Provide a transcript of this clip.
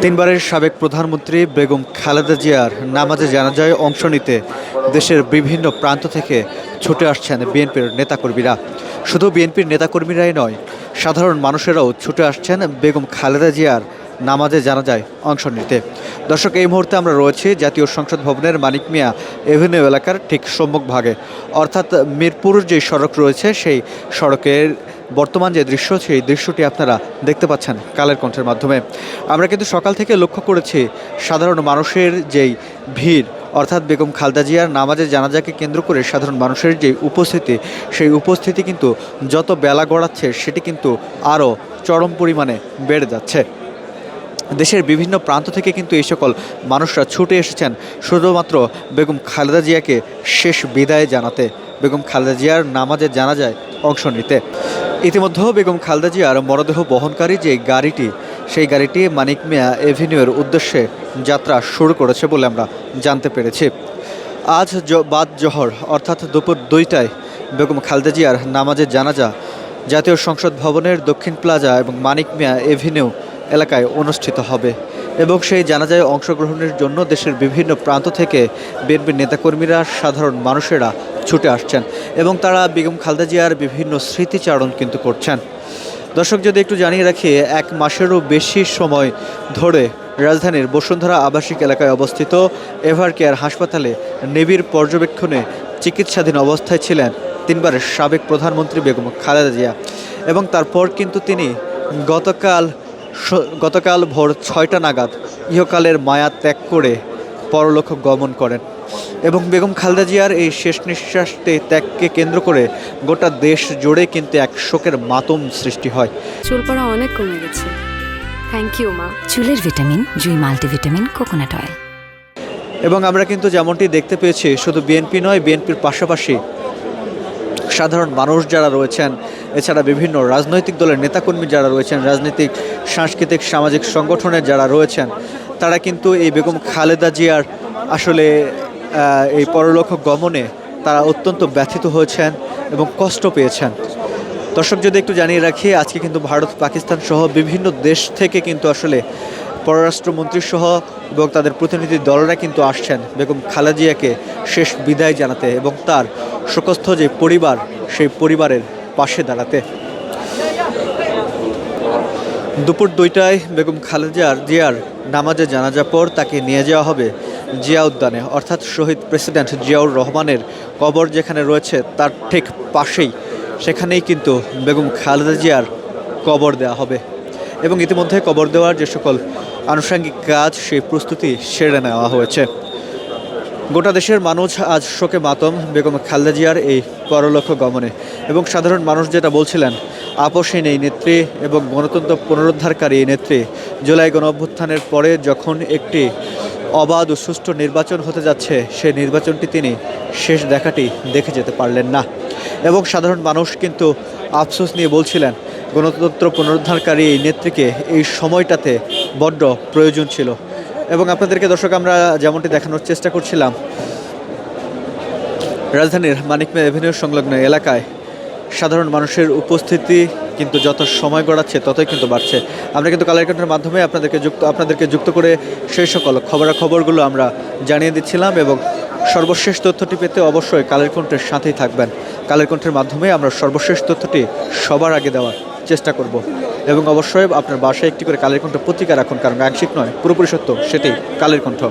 তিনবারের সাবেক প্রধানমন্ত্রী বেগম খালেদা জিয়ার নামাজে জানাজায় অংশ নিতে দেশের বিভিন্ন প্রান্ত থেকে ছুটে আসছেন বিএনপির নেতাকর্মীরা। শুধু বিএনপির নেতাকর্মীরাই নয়, সাধারণ মানুষেরাও ছুটে আসছেন বেগম খালেদা জিয়ার নামাজে জানাজায় অংশ নিতে। দর্শক, এই মুহূর্তে আমরা রয়েছি জাতীয় সংসদ ভবনের মানিক মিয়া এভিনিউ এলাকার ঠিক সম্মুখভাগে, অর্থাৎ মিরপুর যে সড়ক রয়েছে সেই সড়কের বর্তমান যে দৃশ্য, সেই দৃশ্যটি আপনারা দেখতে পাচ্ছেন কালের কণ্ঠের মাধ্যমে। আমরা কিন্তু সকাল থেকে লক্ষ্য করেছি সাধারণ মানুষের যেই ভিড়, অর্থাৎ বেগম খালেদা জিয়ার নামাজে জানাজাকে কেন্দ্র করে সাধারণ মানুষের যে উপস্থিতি, সেই উপস্থিতি কিন্তু যত বেলা গড়াচ্ছে সেটি কিন্তু আরও চরম পরিমাণে বেড়ে যাচ্ছে। দেশের বিভিন্ন প্রান্ত থেকে কিন্তু এই সকল মানুষরা ছুটে এসেছেন শুধুমাত্র বেগম খালেদা জিয়াকে শেষ বিদায় জানাতে, বেগম খালেদা জিয়ার নামাজে জানাজায় অংশ নিতে। ইতিমধ্যেও বেগম খালেদা জিয়ার মরদেহ বহনকারী যে গাড়িটি, সেই গাড়িটি মানিক মিয়া এভিনিউয়ের উদ্দেশ্যে যাত্রা শুরু করেছে বলে আমরা জানতে পেরেছি। আজ বাদ জোহর অর্থাৎ দুপুর 2টায় বেগম খালেদা জিয়ার নামাজে জানাজা জাতীয় সংসদ ভবনের দক্ষিণ প্লাজা এবং মানিক মিয়া এভিনিউ এলাকায় অনুষ্ঠিত হবে এবং সেই জানাজায় অংশগ্রহণের জন্য দেশের বিভিন্ন প্রান্ত থেকে বিএনপির নেতাকর্মীরা, সাধারণ মানুষেরা ছুটে আসছেন এবং তারা বেগম খালেদা জিয়ার বিভিন্ন স্মৃতিচারণ কিন্তু করছেন। দর্শক, যদি একটু জানিয়ে রাখি, 1 মাসেরও বেশি সময় ধরে রাজধানীর বসুন্ধরা আবাসিক এলাকায় অবস্থিত এভার কেয়ার হাসপাতালে নিবিড় পর্যবেক্ষণে চিকিৎসাধীন অবস্থায় ছিলেন তিনবারের সাবেক প্রধানমন্ত্রী বেগম খালেদা জিয়া এবং তারপর কিন্তু তিনি গতকাল ভোর 6টা নাগাদ ইহকালের মায়া ত্যাগ করে পরলোক গমন করেন এবং বেগম খালেদা জিয়ার এই শেষ নিঃশ্বাসটি ত্যাগকে কেন্দ্র করে গোটা দেশ জুড়ে কিন্তু এক শোকের মাতম সৃষ্টি হয়। চুল পড়া অনেক কমে গেছে, থ্যাংক ইউ মা। চুলের ভিটামিন জুই মাল্টিভিটামিন কোকোনাট অয়েল। এবং আমরা কিন্তু যেমনটি দেখতে পেয়েছি, শুধু বিএনপি নয়, বিএনপির পাশাপাশি সাধারণ মানুষ যারা রয়েছেন, এছাড়া বিভিন্ন রাজনৈতিক দলের নেতাকর্মী যারা রয়েছেন, রাজনৈতিক, সাংস্কৃতিক, সামাজিক সংগঠনের যারা রয়েছেন, তারা কিন্তু এই বেগম খালেদা জিয়ার আসলে এই পরলোক গমনে তারা অত্যন্ত ব্যথিত হয়েছেন এবং কষ্ট পেয়েছেন। দর্শক, যদি একটু জানিয়ে রাখি, আজকে কিন্তু ভারত, পাকিস্তান সহ বিভিন্ন দেশ থেকে কিন্তু আসলে পররাষ্ট্রমন্ত্রী সহ এবং তাদের প্রতিনিধি দলরা কিন্তু আসছেন বেগম খালেদা জিয়াকে শেষ বিদায় জানাতে এবং তার শোকস্থ যে পরিবার, সেই পরিবারের পাশে দাঁড়াতে। দুপুর 2টায় বেগম খালেদা জিয়ার নামাজে জানাজা পর তাকে নিয়ে যাওয়া হবে জিয়া উদ্যানে, অর্থাৎ শহীদ প্রেসিডেন্ট জিয়াউর রহমানের কবর যেখানে রয়েছে তার ঠিক পাশেই, সেখানেই কিন্তু বেগম খালেদা জিয়ার কবর দেওয়া হবে এবং ইতিমধ্যে কবর দেওয়ার যে সকল আনুষঙ্গিক কাজ, সেই প্রস্তুতি সেরে নেওয়া হয়েছে। গোটা দেশের মানুষ আজ শোকে মাতম বেগম খালেদা জিয়ার এই পরলোক গমনে এবং সাধারণ মানুষ যেটা বলছিলেন, আপসহীন এই নেত্রী এবং গণতন্ত্র পুনরুদ্ধারকারী এই নেত্রী জুলাই গণঅভ্যুত্থানের পরে যখন একটি অবাধ ও সুষ্ঠু নির্বাচন হতে যাচ্ছে, সেই নির্বাচনটি তিনি শেষ দেখাটি দেখে যেতে পারলেন না এবং সাধারণ মানুষ কিন্তু আফসোস নিয়ে বলছিলেন, গণতন্ত্র পুনরুদ্ধারকারী এই নেত্রীকে এই সময়টাতে বড্ড প্রয়োজন ছিল। এবং আপনাদেরকে দর্শক আমরা যেমনটি দেখানোর চেষ্টা করছিলাম, রাজধানীর মানিক মিয়া এভিনিউ সংলগ্ন এলাকায় সাধারণ মানুষের উপস্থিতি কিন্তু যত সময় গড়াচ্ছে ততই কিন্তু বাড়ছে। আমরা কিন্তু কালের কণ্ঠের মাধ্যমে আপনাদেরকে যুক্ত করে সেই সকল খবরাখবরগুলো আমরা জানিয়ে দিচ্ছিলাম এবং সর্বশেষ তথ্যটি পেতে অবশ্যই কালের কণ্ঠের সাথেই থাকবেন। কালের কণ্ঠের মাধ্যমে আমরা সর্বশেষ তথ্যটি সবার আগে দেওয়ার চেষ্টা করব এবং অবশ্যই আপনার বাসায় একটি করে কালের কণ্ঠ পত্রিকা রাখুন, কারণ আংশিক নয়, পুরোপুরি সত্য সেটাই কালের কণ্ঠ।